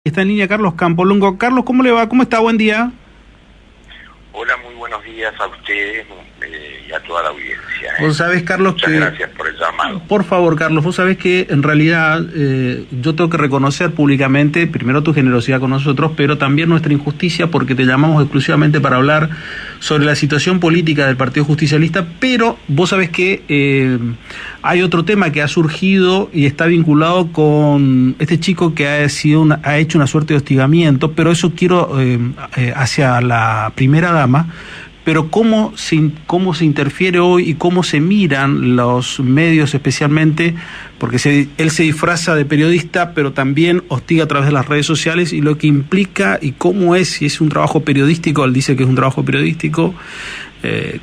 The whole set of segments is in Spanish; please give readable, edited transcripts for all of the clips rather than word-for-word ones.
Está en línea Carlos Campolongo. Carlos, ¿cómo le va? ¿Cómo está? Buen día. Hola, muy buenos días a ustedes y a toda la audiencia. Vos sabés, Carlos, muchas gracias por el llamado. Por favor, Carlos, vos sabés que en realidad yo tengo que reconocer públicamente, primero tu generosidad con nosotros, pero también nuestra injusticia, porque te llamamos exclusivamente para hablar sobre la situación política del Partido Justicialista, pero vos sabés que hay otro tema que ha surgido y está vinculado con este chico que ha hecho una suerte de hostigamiento, pero eso quiero hacia la primera dama. Pero cómo se interfiere hoy y cómo se miran los medios, especialmente porque él se disfraza de periodista, pero también hostiga a través de las redes sociales, y lo que implica y cómo es, si es un trabajo periodístico, él dice que es un trabajo periodístico,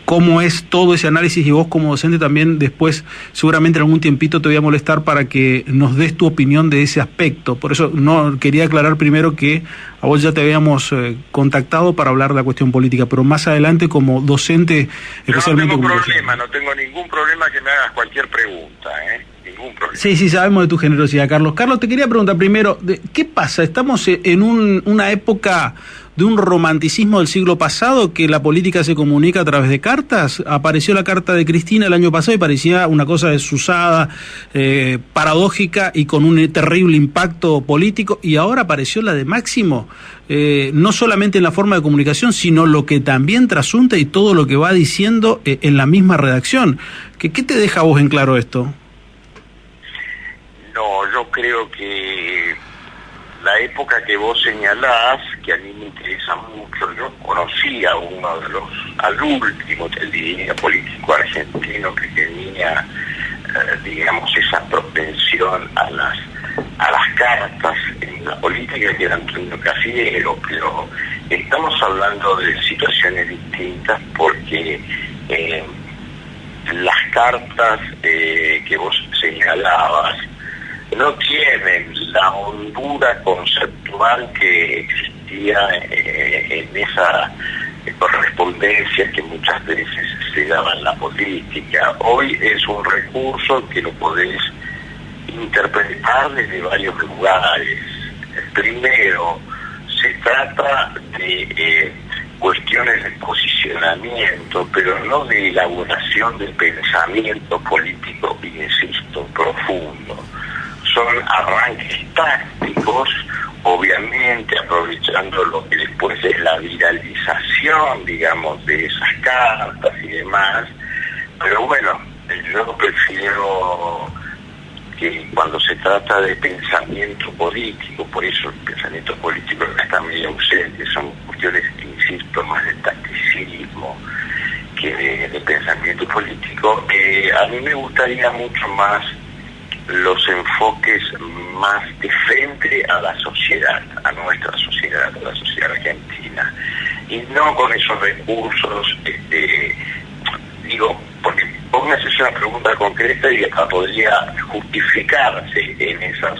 cómo es todo ese análisis, y vos como docente también después seguramente en algún tiempito te voy a molestar para que nos des tu opinión de ese aspecto. Por eso no quería aclarar primero que a vos ya te habíamos contactado para hablar de la cuestión política, pero más adelante como docente, especialmente... No tengo ningún problema que me hagas cualquier pregunta, ningún problema. Sí, sabemos de tu generosidad, Carlos. Carlos, te quería preguntar primero, ¿qué pasa? ¿Estamos en una época de un romanticismo del siglo pasado, que la política se comunica a través de cartas? Apareció la carta de Cristina el año pasado y parecía una cosa desusada, paradójica y con un terrible impacto político, y ahora apareció la de Máximo, no solamente en la forma de comunicación, sino lo que también trasunta y todo lo que va diciendo en la misma redacción. ¿Qué te deja a vos en claro esto? No, yo creo que la época que vos señalás, que a mí me interesa mucho, yo conocí a uno de al último, te diría, político argentino que tenía, digamos, esa propensión a las cartas en la política, que era Antonio Cafiero, pero estamos hablando de situaciones distintas porque las cartas que vos señalabas no tienen la hondura conceptual que existía en esa correspondencia que muchas veces se daba en la política. Hoy es un recurso que lo podés interpretar desde varios lugares. Primero, se trata de cuestiones de posicionamiento, pero no de elaboración de pensamiento político, insisto, profundo. Son arranques tácticos, obviamente aprovechando lo que después es la viralización, digamos, de esas cartas y demás, pero bueno, yo prefiero que cuando se trata de pensamiento político, por eso el pensamiento político está medio ausente, son cuestiones, insisto, más de tacticismo que de pensamiento político. A mí me gustaría mucho más los enfoques más de frente a la sociedad, a nuestra sociedad, a la sociedad argentina, y no con esos recursos, porque vos me haces una pregunta concreta y hasta podría justificarse en esas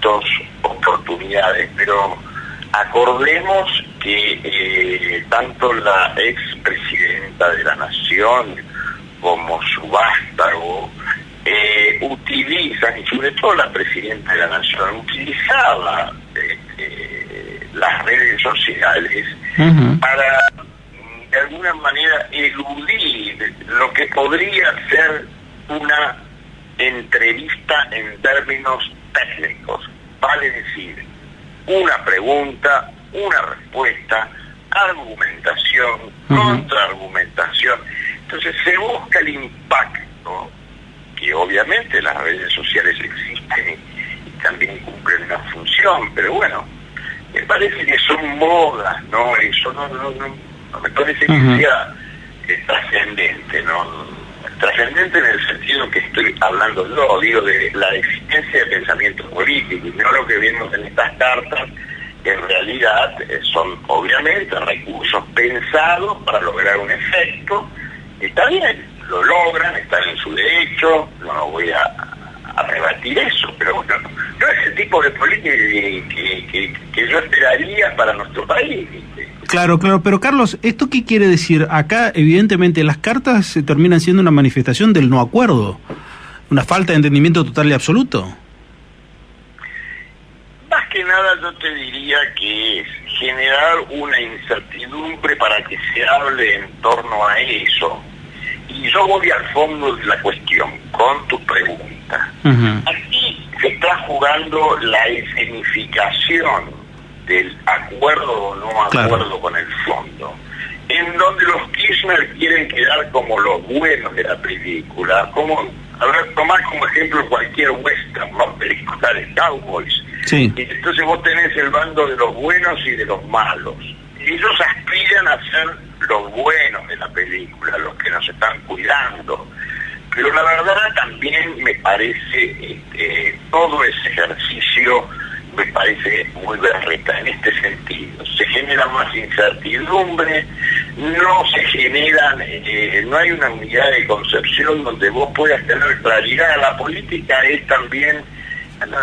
dos oportunidades, pero acordemos que tanto la expresidenta de la Nación como su vástago utilizan, y sobre todo la presidenta de la Nación, utilizaba las redes sociales para de alguna manera eludir lo que podría ser una entrevista en términos técnicos, vale decir, una pregunta, una respuesta, argumentación, contraargumentación. Entonces se busca el impacto, que obviamente las redes sociales existen y también cumplen una función, pero bueno, me parece que son modas, ¿no? Eso no me parece que sea trascendente, ¿no? Trascendente en el sentido que estoy hablando yo, digo, de la existencia de pensamiento político, y no lo que vemos en estas cartas, que en realidad son obviamente recursos pensados para lograr un efecto. Está bien, lo logran, están en su derecho, no voy a rebatir eso, pero bueno, no es el tipo de política que yo esperaría para nuestro país. Claro, pero Carlos, ¿esto qué quiere decir? Acá, evidentemente, las cartas terminan siendo una manifestación del no acuerdo, una falta de entendimiento total y absoluto. Más que nada yo te diría que es generar una incertidumbre para que se hable en torno a eso. Y yo voy al fondo de la cuestión, con tu pregunta. Aquí se está jugando la escenificación del acuerdo o no acuerdo con el fondo, en donde los Kirchner quieren quedar como los buenos de la película, como, a ver, tomar como ejemplo cualquier western, ¿no? Película de cowboys. Sí. Y entonces vos tenés el bando de los buenos y de los malos. Y ellos aspiran a ser los buenos de la película, los que nos están cuidando. Pero la verdad también me parece, todo ese ejercicio me parece muy berreta en este sentido. Se genera más incertidumbre, no se generan, no hay una unidad de concepción donde vos puedas tener claridad. La política es también,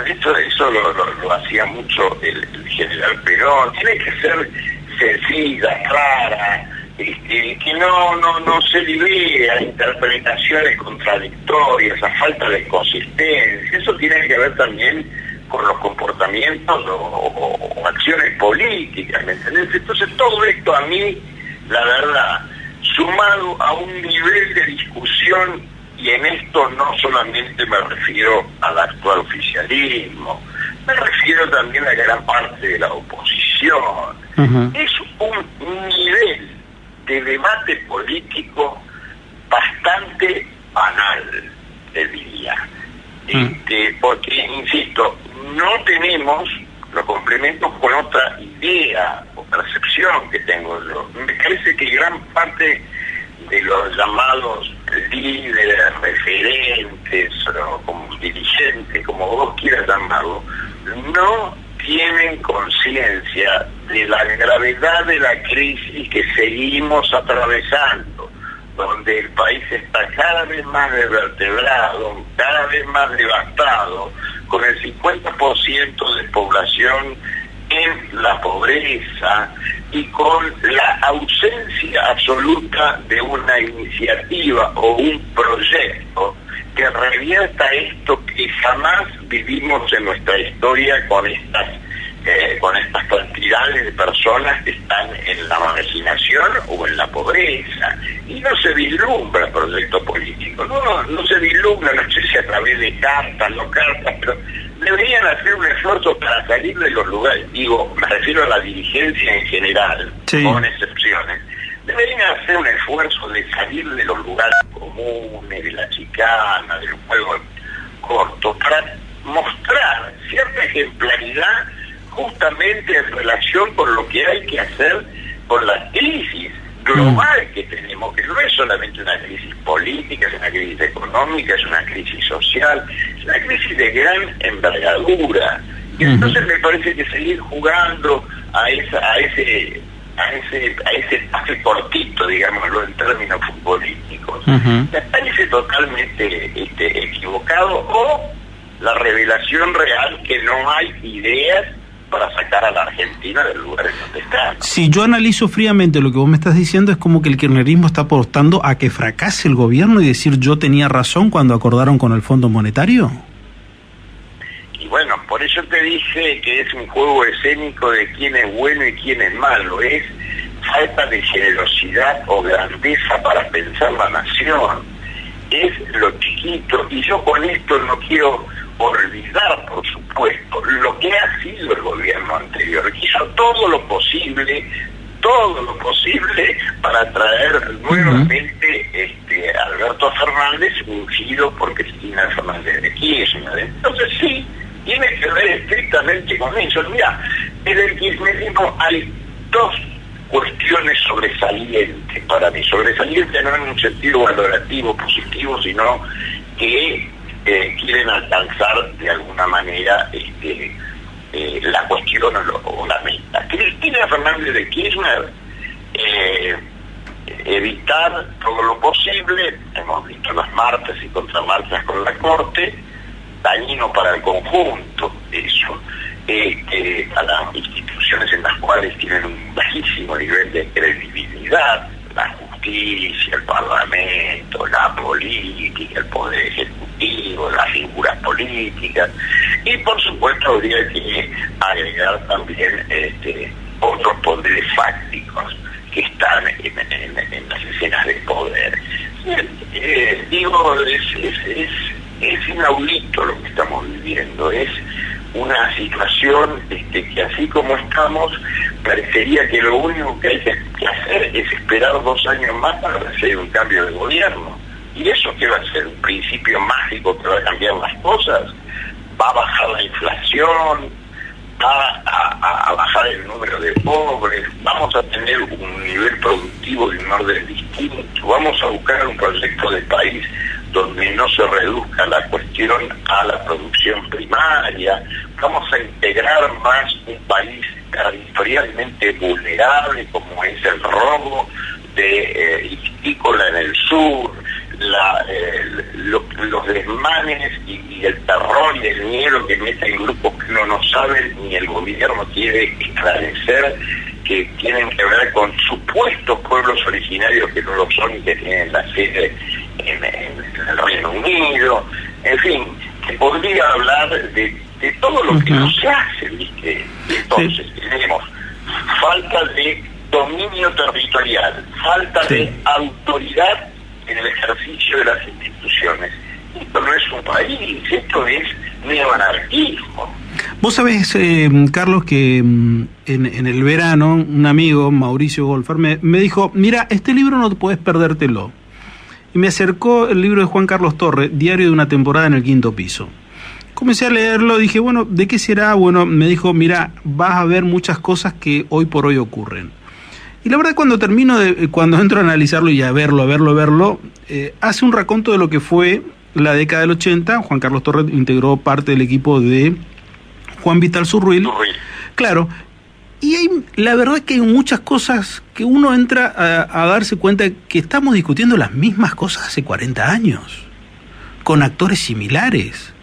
eso lo hacía mucho el general Perón, tiene que ser sencilla, clara, que no se libere a interpretaciones contradictorias, a falta de consistencia. Eso tiene que ver también con los comportamientos o acciones políticas, ¿me entendés? Entonces todo esto a mí, la verdad, sumado a un nivel de discusión, y en esto no solamente me refiero al actual oficialismo, me refiero también a gran parte de la oposición. Es un nivel de debate político bastante banal, te diría. Porque, insisto, no tenemos, lo complemento con otra idea o percepción que tengo yo. Me parece que gran parte de los llamados líderes, referentes, o como dirigentes, como vos quieras llamarlo, no tienen conciencia de la gravedad de la crisis que seguimos atravesando, donde el país está cada vez más desvertebrado, cada vez más devastado, con el 50% de población en la pobreza y con la ausencia absoluta de una iniciativa o un proyecto que revierta esto que jamás vivimos en nuestra historia con estas cantidades de personas que están en la marginación o en la pobreza. Y no se vislumbra proyecto político, no se vislumbra, no sé si a través de cartas, no cartas, pero deberían hacer un esfuerzo para salir de los lugares, digo, me refiero a la dirigencia en general, sí, con excepciones, deberían hacer un esfuerzo de salir de los lugares comunes, de la chicana, del juego corto, para mostrar cierta ejemplaridad justamente en relación con lo que hay que hacer con la crisis global que tenemos, que no es solamente una crisis política, es una crisis económica, es una crisis social, es una crisis de gran envergadura. Y entonces me parece que seguir jugando a ese pase cortito, digámoslo en términos futbolísticos, me parece totalmente equivocado, o la revelación real que no hay ideas para sacar a la Argentina del lugar en donde está. Si yo analizo fríamente lo que vos me estás diciendo, es como que el kirchnerismo está apostando a que fracase el gobierno y decir yo tenía razón cuando acordaron con el Fondo Monetario. Y bueno, por eso te dije que es un juego escénico de quién es bueno y quién es malo. Es falta de generosidad o grandeza para pensar la nación. Es lo chiquito, y yo con esto no quiero olvidar, por supuesto, lo que ha sido el gobierno anterior, que hizo todo lo posible para traer nuevamente a Alberto Fernández, ungido por Cristina Fernández de Kirchner. Entonces sí, tiene que ver estrictamente con eso. Mira, en el kirchnerismo hay dos cuestiones sobresalientes para mí. Sobresalientes no en un sentido valorativo, positivo, sino que quieren alcanzar de alguna manera la cuestión o la meta. Cristina Fernández de Kirchner, evitar todo lo posible, hemos visto las marchas y contramarchas con la Corte, dañino para el conjunto, eso, a las instituciones en las cuales tienen un bajísimo nivel de credibilidad, la justicia justicia, el parlamento, la política, el poder ejecutivo, las figuras políticas, y por supuesto habría que agregar también otros poderes fácticos que están en las escenas de poder. Digo, es inaudito lo que estamos viviendo, es una situación que así como estamos, parecería que lo único que hay que hacer es esperar 2 años más para hacer un cambio de gobierno. ¿Y eso qué va a ser? ¿Un principio mágico que va a cambiar las cosas? ¿Va a bajar la inflación? ¿Va a bajar el número de pobres? ¿Vamos a tener un nivel productivo de un orden distinto? ¿Vamos a buscar un proyecto de país donde no se reduzca la cuestión a la producción primaria? ¿Vamos a integrar más un país territorialmente vulnerable como es el robo de histícola en el sur, los desmanes y el terror y el miedo que meten grupos que uno no sabe ni el gobierno quiere esclarecer, que tienen que ver con supuestos pueblos originarios que no lo son y que tienen la sede en el Reino Unido? En fin, que podría hablar de todo lo que no se hace, ¿viste? Entonces, tenemos falta de dominio territorial, falta de autoridad en el ejercicio de las instituciones. Esto no es un país, esto es neoanarquismo. Vos sabés, Carlos, que en el verano un amigo, Mauricio Golfar, me dijo, mira, este libro no puedes perdértelo. Y me acercó el libro de Juan Carlos Torre, Diario de una temporada en el 5º piso. Comencé a leerlo, dije, bueno, ¿de qué será? Bueno, me dijo, mira, vas a ver muchas cosas que hoy por hoy ocurren. Y la verdad, cuando entro a analizarlo y a verlo, hace un raconto de lo que fue la década del 80. Juan Carlos Torre integró parte del equipo de Juan Vital Zurruil. Claro. Y la verdad que hay muchas cosas que uno entra a darse cuenta que estamos discutiendo las mismas cosas hace 40 años, con actores similares.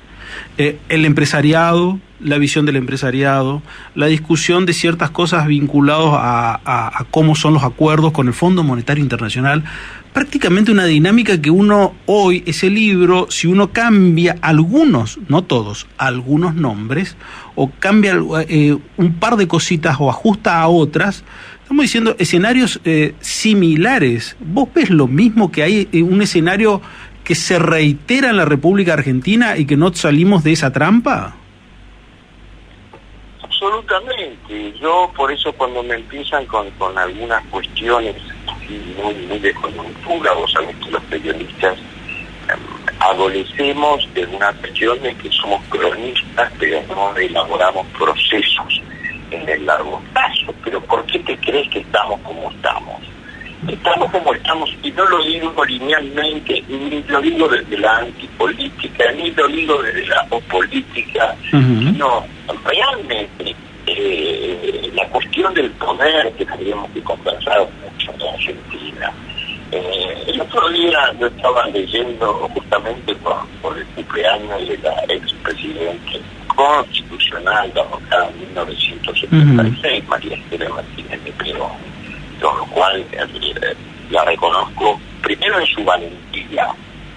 El empresariado, la visión del empresariado, la discusión de ciertas cosas vinculadas a cómo son los acuerdos con el Fondo Monetario Internacional, prácticamente una dinámica que uno hoy, ese libro, si uno cambia algunos, no todos, algunos nombres, o cambia un par de cositas o ajusta a otras, estamos diciendo escenarios similares. ¿Vos ves lo mismo, que hay un escenario que se reitera en la República Argentina y que no salimos de esa trampa? Absolutamente. Yo por eso cuando me empiezan con algunas cuestiones muy de coyuntura, vos sabés que los periodistas adolecemos de una cuestión de que somos cronistas, pero no elaboramos procesos en el largo plazo. Pero ¿por qué te crees que estamos como estamos? Estamos como estamos, y no lo digo linealmente, ni lo digo desde la antipolítica, ni lo digo desde la apolítica, sino realmente la cuestión del poder que tendríamos que conversar mucho en Argentina. El otro día yo estaba leyendo justamente por el cumpleaños de la expresidente constitucional derrocada en 1976, María Estela Martínez de Perón, con lo cual la reconozco primero en su valentía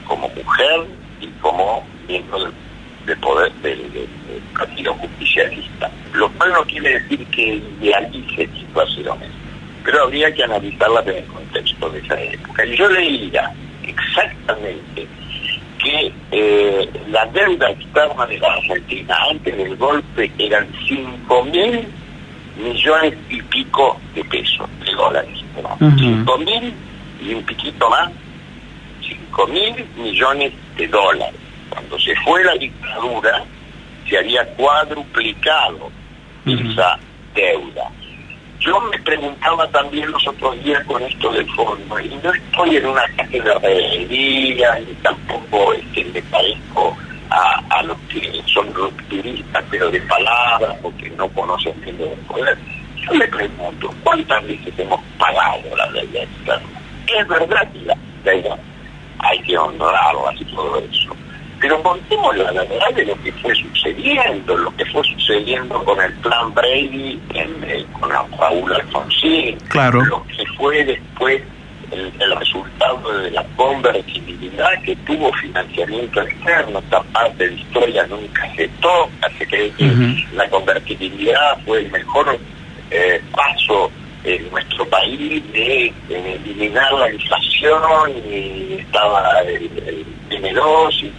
como mujer y como miembro del poder del partido justicialista, lo cual no quiere decir que idealice situaciones, pero habría que analizarlas en el contexto de esa época. Y yo leía exactamente que la deuda externa de la Argentina antes del golpe eran 5.000 millones y pico de pesos, de dólares, ¿no? 5.000 y un piquito más, 5.000 millones de dólares. Cuando se fue la dictadura, se había cuadruplicado esa deuda. Yo me preguntaba también los otros días con esto del fondo, y no estoy en una cátedra de rebeldía, ni tampoco me parezco a los que son rupturistas, pero de palabras, porque no conocen bien del poder. Yo me pregunto, ¿cuántas veces hemos pagado la deuda externa? Es verdad que la deuda hay que honrarla y todo eso, pero contemos la verdad de lo que fue sucediendo con el plan Brady, con Raúl Alfonsín, claro, lo que fue después el resultado de la convertibilidad, que tuvo financiamiento externo. Esta parte de historia nunca se toca. Se cree que la convertibilidad fue el mejor paso en nuestro país de eliminar la inflación, y estaba el M2.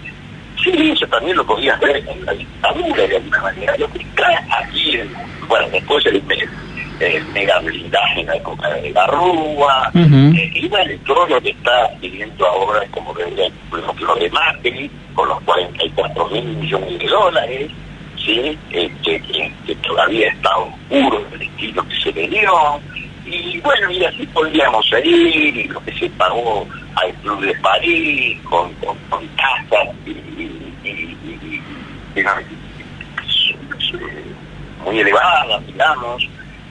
Sí, eso también lo podías ver en la dictadura de alguna manera. Lo que está aquí, bueno, después el mega blindaje en la época de la Rúa, y bueno, todo lo que está viviendo ahora, como lo de Macri, con los 44.000 millones de dólares, ¿sí? Que todavía está oscuro el estilo que se le dio, y bueno, y así podríamos seguir, y lo que se pagó al Club de París, con tasas muy elevadas, digamos.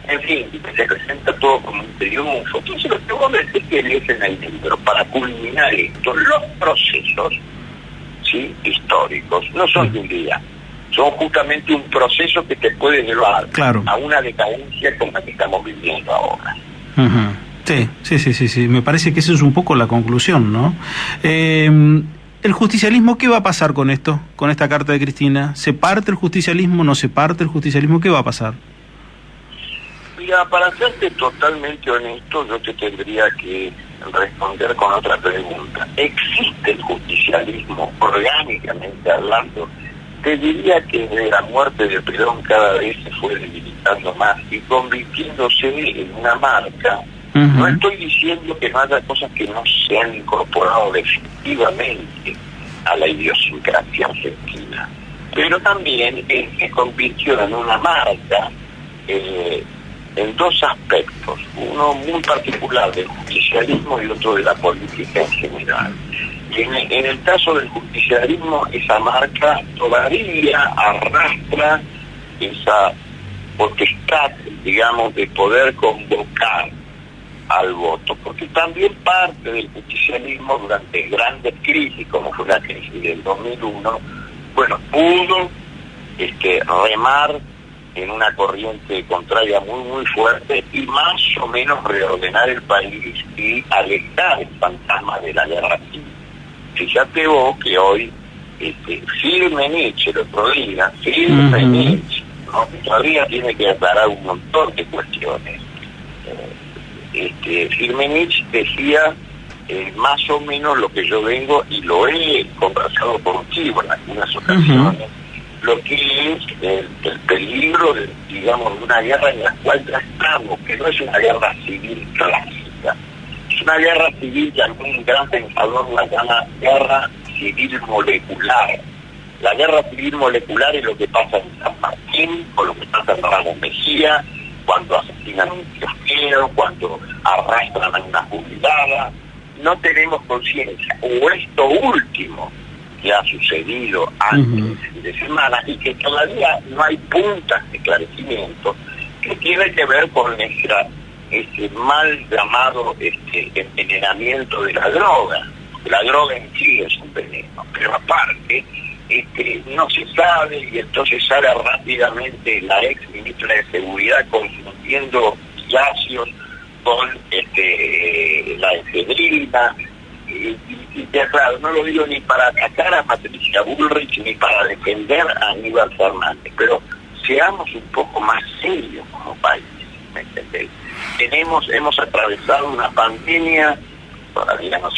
En fin, se presenta todo como un triunfo. Entonces lo que vos decís que lees en el libro, para culminar esto, los procesos, ¿sí?, históricos no son de un día, son justamente un proceso que te puede llevar a una decadencia como la que estamos viviendo ahora. Sí, me parece que esa es un poco la conclusión, ¿no? El justicialismo, ¿qué va a pasar con esto, con esta carta de Cristina? ¿Se parte el justicialismo, no se parte el justicialismo? ¿Qué va a pasar? Mira, para serte totalmente honesto, yo te tendría que responder con otra pregunta. ¿Existe el justicialismo orgánicamente hablando? Te diría que desde la muerte de Perón cada vez se fue debilitando más y convirtiéndose en una marca. No estoy diciendo que no haya cosas que no se han incorporado definitivamente a la idiosincrasia argentina, pero también se convirtió en una marca en dos aspectos, uno muy particular del justicialismo y otro de la política en general. Y en el caso del justicialismo, esa marca todavía arrastra esa potestad, digamos, de poder convocar al voto, porque también parte del justicialismo durante grandes crisis, como fue la crisis del 2001, bueno, pudo remar en una corriente contraria muy fuerte y más o menos reordenar el país y alejar el fantasma de la guerra civil. Fíjate vos que hoy Firmenich, el otro día, Firmenich, ¿no?, todavía tiene que aclarar un montón de cuestiones. Firmenich decía más o menos lo que yo vengo y lo he conversado contigo en algunas ocasiones, lo que es el peligro de, digamos, de una guerra en la cual ya estamos, que no es una guerra civil clásica, es una guerra civil que algún gran pensador la llama guerra civil molecular. La guerra civil molecular es lo que pasa en San Martín, o lo que pasa en Ramos Mejía, cuando asesinan a un kiosquero, cuando arrastran a una jubilada. No tenemos conciencia, o esto último que ha sucedido antes de semana y que todavía no hay puntas de esclarecimiento, que tiene que ver con ese mal llamado envenenamiento de la droga. La droga en sí es un veneno, pero aparte no se sabe, y entonces sale rápidamente la ex ministra de Seguridad confundiendo opiáceos con la efedrina, y claro, no lo digo ni para atacar a Patricia Bullrich ni para defender a Aníbal Fernández, pero seamos un poco más serios como país, ¿me entendés? Hemos atravesado una pandemia, todavía no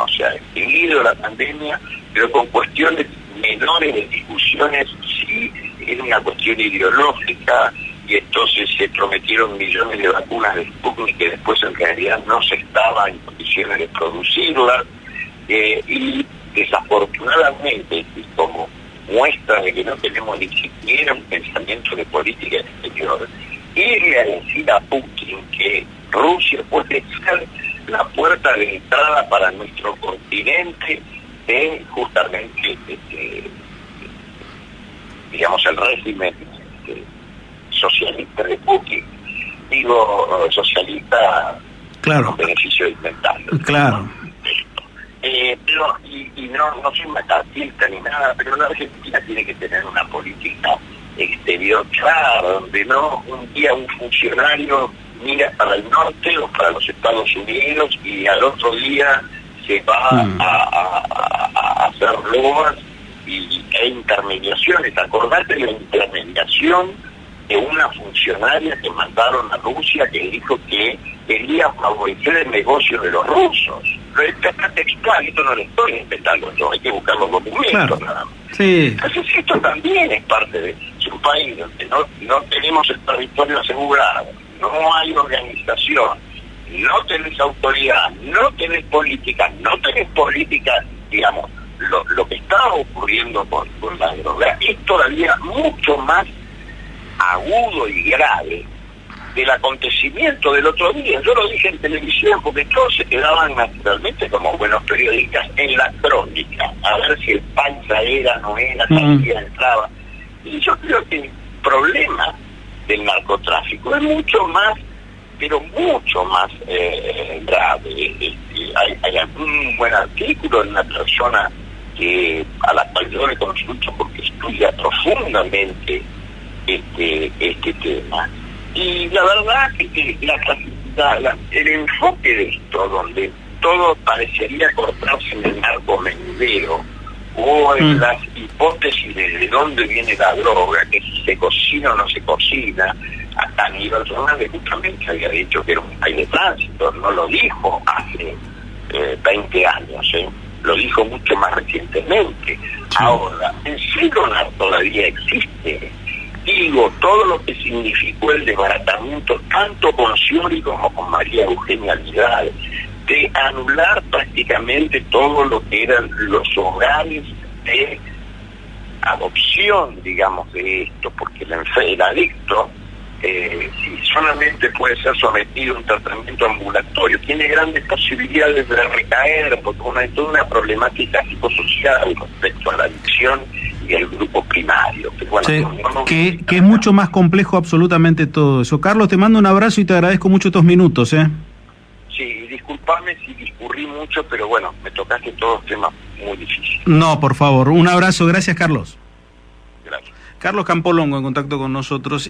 se ha extinguido la pandemia, pero con cuestiones menores de discusiones. Sí, es una cuestión ideológica, y entonces se prometieron millones de vacunas de Sputnik que después en realidad no se estaba en condiciones de producirlas, y desafortunadamente, y como muestra de que no tenemos ni siquiera un pensamiento de política exterior, irle a decir a Putin que Rusia puede ser la puerta de entrada para nuestro continente de justamente digamos el régimen socialista de Putin, digo socialista, claro, con beneficio de inventarlo, claro, pero no soy matarquista ni nada, pero la Argentina tiene que tener una política exterior clara, donde no un día un funcionario mira para el norte o para los Estados Unidos y al otro día se va a hacer loas e intermediaciones. Acordate la intermediación de una funcionaria que mandaron a Rusia que dijo que quería favorecer el negocio de los rusos. Está textual, esto no lo estoy inventando yo, hay que buscar los documentos nada más. Sí. Entonces esto también es parte de un país donde no tenemos el territorio asegurado, no hay organización, no tenés autoridad, no tenés política, digamos, lo que está ocurriendo con la droga es todavía mucho más agudo y grave del acontecimiento del otro día. Yo lo dije en televisión porque todos se quedaban naturalmente como buenos periodistas en la crónica, a ver si el panza era, no era, salía, entraba. Y yo creo que el problema del narcotráfico es mucho más, pero mucho más grave. Hay algún buen artículo de una persona a la cual yo le consulto porque estudia profundamente este tema. Y la verdad es que el enfoque de esto, donde todo parecería cortarse en el narcomenudeo o en las hipótesis de dónde viene la droga, que si se cocina o no se cocina, hasta Aníbal Fernández justamente había dicho que era un país de tránsito, no lo dijo hace 20 años, lo dijo mucho más recientemente. Sí. Ahora, el Cigonar todavía existe. Digo, todo lo que significó el desbaratamiento, tanto con Scioli como con María Eugenia Vidal, de anular prácticamente todo lo que eran los hogares de adopción, digamos, de esto, porque el adicto, si solamente puede ser sometido a un tratamiento ambulatorio, tiene grandes posibilidades de recaer, porque hay toda una problemática psicosocial respecto a la adicción y el grupo primario. Que, bueno, sí, que es mucho más complejo absolutamente todo eso. Carlos, te mando un abrazo y te agradezco mucho estos minutos. Sí, disculpame si discurrí mucho, pero bueno, me tocaste todos temas muy difíciles. No, por favor, un abrazo, gracias Carlos. Gracias. Carlos Campolongo en contacto con nosotros.